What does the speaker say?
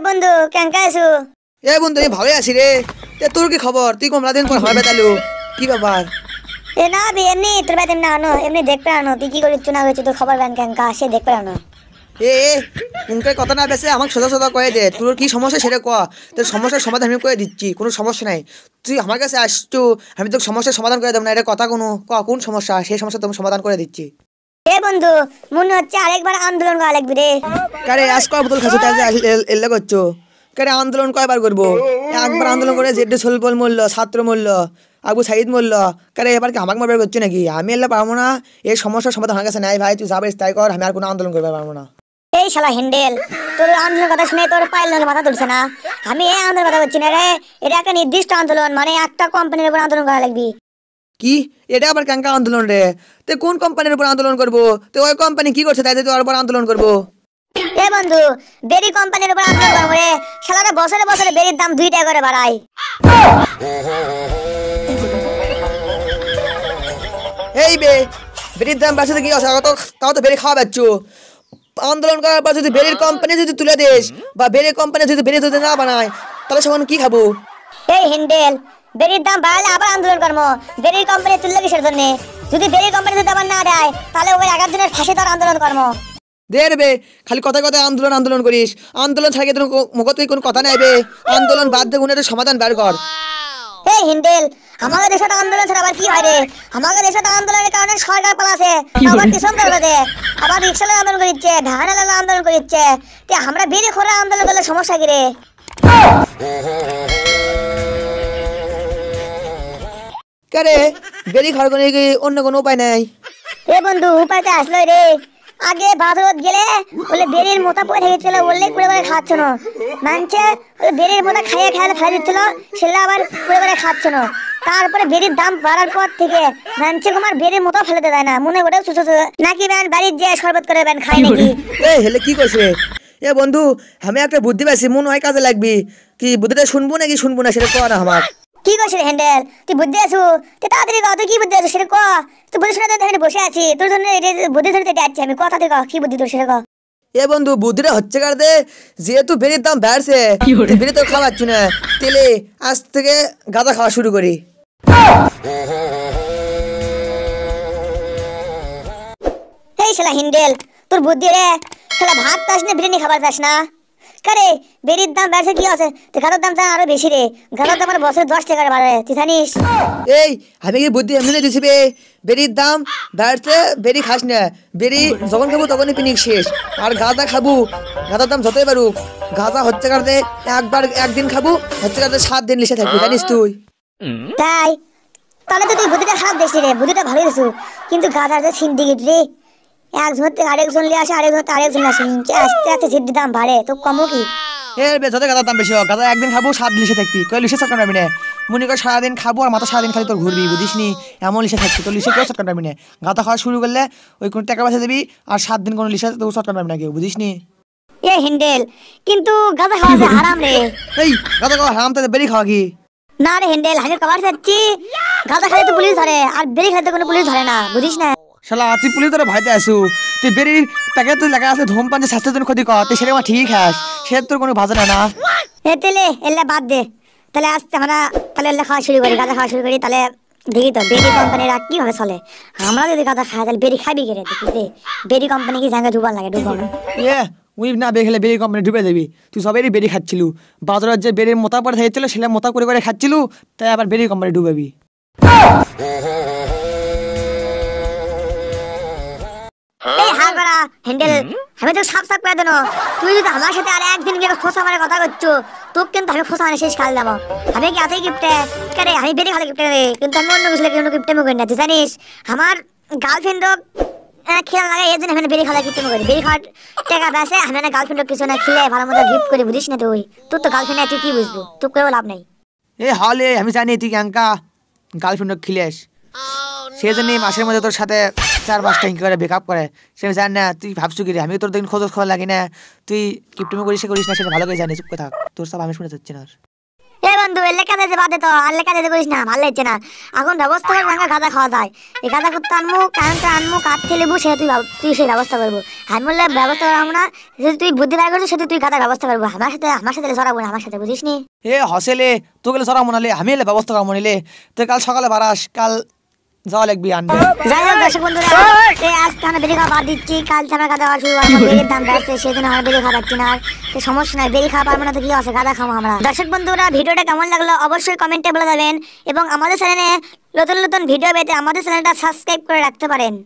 বন্ধু কেঙ্কা আছো? এ বন্ধু আমি ভালোই আছি রে। তোর কি খবর? তুই কমলা দিন পর হবে তালু কি ব্যাপার? এ না এমনি তোর বাদ এমনি আনো এমনি দেখতে আনো তুই কি করিস না হয়েছে তোর খবর ব্যান কেঙ্কা সে দেখতে আনো। এ উনকে কথা না বেসে আমাকে সোজা সোজা কয়ে দে তোর কি সমস্যা সেটা ক। তোর সমস্যার সমাধান আমি করে দিচ্ছি, কোনো সমস্যা নাই। তুই আমার কাছে আসছো, আমি তোর সমস্যার সমাধান করে দেবো না, এটা কথা কোনো কোন সমস্যা সেই সমস্যা তুমি সমাধান করে দিচ্ছি। এ বন্ধু মনে হচ্ছে আরেকবার আন্দোলন করা লাগবে রে। কারে আজ কয় বোতল খাচ্ছো তাই এল্লা করছো? কারে আন্দোলন কয়বার করবো? একবার আন্দোলন করে জেডে সোলপল মরল, ছাত্র মরল, আবু সাইদ মরল। কারে এবার কি আমাকে মারবার করছো নাকি? আমি এল্লা পারবো না, এই সমস্যার সমাধান আমার কাছে নাই ভাই। তুই যাবে তাই কর, আমি আর কোনো আন্দোলন করতে পারবো না। এই শালা হ্যান্ডেল তোর আন্দোলনের কথা শুনে তোর পাইল মাথা তুলছে না। আমি এই আন্দোলন কথা বলছি না রে, এটা একটা নির্দিষ্ট আন্দোলন, মানে একটা কোম্পানির উপর আন্দোলন করা লাগবে। কি এটা আবার কেঙ্কা আন্দোলন রে? তুই কোন কোম্পানির উপর আন্দোলন করবো? তো ওই কোম্পানি কি করছে তাই তুই ওর উপর আন্দোলন করবো? এ বন্ধু বেরি কোম্পানির উপর আন্দোলন করবো রে। শালারা বছরে বছরে বেরির দাম 2 টাকা করে বাড়ায়। এই বেরির দাম বাড়ছে কি আছে? তাও তো বেরি খাওয়া পাচ্ছ। আন্দোলন করার পর যদি বেরির কোম্পানি যদি তুলে দিস বা বেরির কোম্পানি যদি বেরি যদি না বানায় তাহলে সেখানে কি খাবো? এই হ্যান্ডেল বেরির দাম বাড়ালে আবার আন্দোলন করবো। বেরির কোম্পানি তুললে কিসের জন্য? যদি বেরির কোম্পানি যদি আবার না দেয় তাহলে ওই 11 দিনের ফাঁসি তোর আন্দোলন করবো। দে রে খালি কথায় কথায় আন্দোলন আন্দোলন করিস। আন্দোলন ছাড়া তোর মুখত কোনো কথা নাই বে। আন্দোলন বাদ দিয়ে কোনো একটা সমাধান বের কর। এই হ্যান্ডেল আমাদের দেশে তো আন্দোলন ছাড়া আবার কি হয় রে? আমাদের দেশে তো আন্দোলনের কারণে সরকার পালাছে, আবার কিষণ দল দে, আবার রিক্সালে আন্দোলন করিচ্ছে, ঢাকালে আন্দোলন করিচ্ছে। তে আমরা বেরি করে আন্দোলন করলে সমস্যা কি রে? কারে বেরি খাওয়ার কোনো কি অন্য কোনো উপায় নাই? এ বন্ধু উপায়টা আসলো রে। আগে বাজারত গেলে বলে বেরির মোটা পড়ে গেছিল, বললে কুড়ে করে খাচ্ছ না মানছে। বেরির মোটা খাইয়ে খাইলে ফেলে দিচ্ছিল, সেটা আবার কুড়ে করে খাচ্ছ না। তারপরে বেরির দাম বাড়ার পর থেকে মানছে তোমার বেরির মোটা ফেলে দেয় না, মনে করে সুস্থ নাকি ব্যান বাড়ির যে শরবত করে ব্যান খায় নাকি। এ হেলে কি করছে? এ বন্ধু আমি একটা বুদ্ধি পাইছি, মনে হয় কাজে লাগবি। কি বুদ্ধিটা শুনবো নাকি শুনবো না সেটা কর না আমার। কি করছিস হ্যান্ডেল? তুই বুদ্ধি আছো তুই তাড়াতাড়ি কর, তুই কি বুদ্ধি আছো সেটা ক। তুই বুদ্ধি শুনে তো বসে আছি, তোর জন্য বুদ্ধি ধরতে যাচ্ছি আমি। কথা থেকে কি বুদ্ধি তোর সেটা ক। এ বন্ধু বুদ্ধিটা হচ্ছে কারদে, যেহেতু বেরির দাম বাড়ছে বেরি তো খাওয়াচ্ছ না, তেলে আজ থেকে গাঁদা খাওয়া শুরু করি। এই শালা হ্যান্ডেল তোর বুদ্ধি রে। শালা ভাত চাস না বিরিয়ানি খাবার চাস না? কারে বেরির দাম বাড়ছে কি আছে? তুই গাঁদার দাম আরো বেশি রে। গাঁদার দাম বছরে 10 টাকা বাড়ে, তুই জানিস? এই আমি কি বুদ্ধি এমনি দিছি বে? বেরির দাম বাড়ছে, বেরি খাস না। বেরি যখন খাবো তখনই পিনিক শেষ। আর গাঁদা খাবো, গাঁদার দাম যতই বাড়ুক গাঁদা হচ্ছে কারদে একবার একদিন খাবো, হচ্ছে কারদে 7 দিন লিসে থাকবি, জানিস তুই? তাই তাহলে তো তুই বুদ্ধিটা খারাপ দেখছি রে, বুদ্ধিটা ভালোই দিছু। কিন্তু গাঁদার যে সিন্ডিকেট রে, একজন থেকে আরেকজন লিয়ে আসে, আরেকজন থেকে আরেকজন আসে, আস্তে আস্তে সিদ্ধির দাম বাড়ে, তো কমও কি? এর বেচাতে গাঁদার দাম বেশি হোক, গাঁদা একদিন খাবো 7 লিসে থাকবি। কই লিসে চটকান পারবি না। মনে কর সারাদিন খাবো আর মাথা সারাদিন খালি তোর ঘুরবি, বুঝিস নি? এমন লিসে থাকবি তোর লিসে কেউ চটকান পারবি না। গাঁদা খাওয়া শুরু করলে ওই কোনো টাকা পয়সা দিবি, আর 7 দিন কোনো লিসে তো চটকান পারবি না কেউ, বুঝিস নি? এ হ্যান্ডেল কিন্তু গাঁদা খাওয়া যে হারাম রে। এই গাঁদা খাওয়া হারাম, তাদের বেরি খাওয়া কি? না রে হ্যান্ডেল আমি কবার যাচ্ছি, গাঁদা খাইলে তো পুলিশ ধরে আর বেরি খাইতে কোনো পুলিশ ধরে না, বুঝিস না? শালা তুই পুলিশ ধরে ভয়তে আসু। তুই বেরির প্যাকেট তুই লেখা আছে ধূমপান যে স্বাস্থ্যের জন্য ক্ষতি কর, তুই সেটা আমার ঠিক খাস, সে তোর কোনো ভাজা না। এ তেলে এল্লা বাদ দে, তাহলে আসতে আমরা তাহলে এল্লা খাওয়া শুরু করি, গাঁদা খাওয়া শুরু করি। তাহলে দেখি তো বেরি কোম্পানিরা কিভাবে চলে। আমরা যদি গাঁদা খাই তাহলে বেরি খাবি কে রে? দেখি দে বেরি কোম্পানি কি জায়গা ডুবার লাগে, ডুবো না। উই না বেখেলে বেরি কোম্পানি ডুবে যাবি। তুই সবাই বেরি খাচ্ছিলু, বাজারের যে বেরির মোতা পরে থাকছিল সেটা মোতা করে করে খাচ্ছিলু, তাই আবার বেরি কোম্পানি ডুবাবি। এই হাগরা হ্যান্ডেল আমি তো সাফ সাফ করে দেনো, তুই যদি আমার সাথে আর একদিন গিয়ে ফোসা মারে কথা করছো তোকে কিন্তু আমি ফোসা মানে শেষ খাল দেবো। আমি কি আছে গিফটে রে? আমি বেরি খালে গিফটে রে, কিন্তু আমি অন্য কিছু কোনো গিফটে মুখ করি না, তুই জানিস? আমার গার্লফ্রেন্ড খেলা লাগে এই জন্য আমি বেরি খালে গিফটে মুখ করি। বেরি খাওয়ার টাকা বেসে আমি না গার্লফ্রেন্ড কিছু না খেলে ভালো মতো গিফট করে, বুঝিস না? তুই তোর তো গার্লফ্রেন্ড তুই কি বুঝবো, তোর কেউ লাভ নাই। এ হলে আমি জানি তুই ক্যাঙ্কা গার্লফ্রেন্ড খিলেস, সেই জন্যই মাসের মধ্যে তোর সাথে 4-5টা ইঙ্কি করে বেকআপ করে। সে জানি না তুই ভাবছো কি রে, আমি তোর দিন খোঁজ লাগি না, তুই কিপটিমি করিস করিস না সেটা ভালো করে জানি। চুপ করে থাক, তোর সব আমি শুনে যাচ্ছি না। এ বন্ধু এর লেখা দিয়েছে বাদে তো আর লেখা দিতে করিস না, ভালো লাগছে না। এখন ব্যবস্থা করে ভাঙা গাঁজা খাওয়া যায়। এই গাঁজা করতে আনবো, কারেন্টটা আনবো, কাঠ ঠেলেবো, সে তুই সেই ব্যবস্থা করবো। আমি বললে ব্যবস্থা করবো না, যদি তুই বুদ্ধি বার করছিস সেটা তুই গাঁজার ব্যবস্থা করবো। আমার সাথে জড়াবো না, আমার সাথে বুঝিস নি? এ হসেলে তোকে সরা মনালে আমি এলে ব্যবস্থা করা মনিলে তুই কাল সকালে বারাস, কাল যাওয়া লাগবি আনবে। যাই হোক দর্শক বন্ধুরা, আজ তো আমরা বেরি খাওয়া বাদ দিচ্ছি, কাল থেকে আমরা গাঁজা খাওয়া শুরু করবো। বেরির দাম বাড়ছে, সেজন্য আমরা বেরি খাওয়া পাচ্ছি না। আর তো সমস্যা নাই, বেরি খাওয়া পারবো না তো কি আছে, গাঁজা খাবো আমরা। দর্শক বন্ধুরা, ভিডিওটা কেমন লাগলো অবশ্যই কমেন্টে বলে যাবেন এবং আমাদের চ্যানেলে নতুন নতুন ভিডিও পেতে আমাদের চ্যানেলটা সাবস্ক্রাইব করে রাখতে পারেন।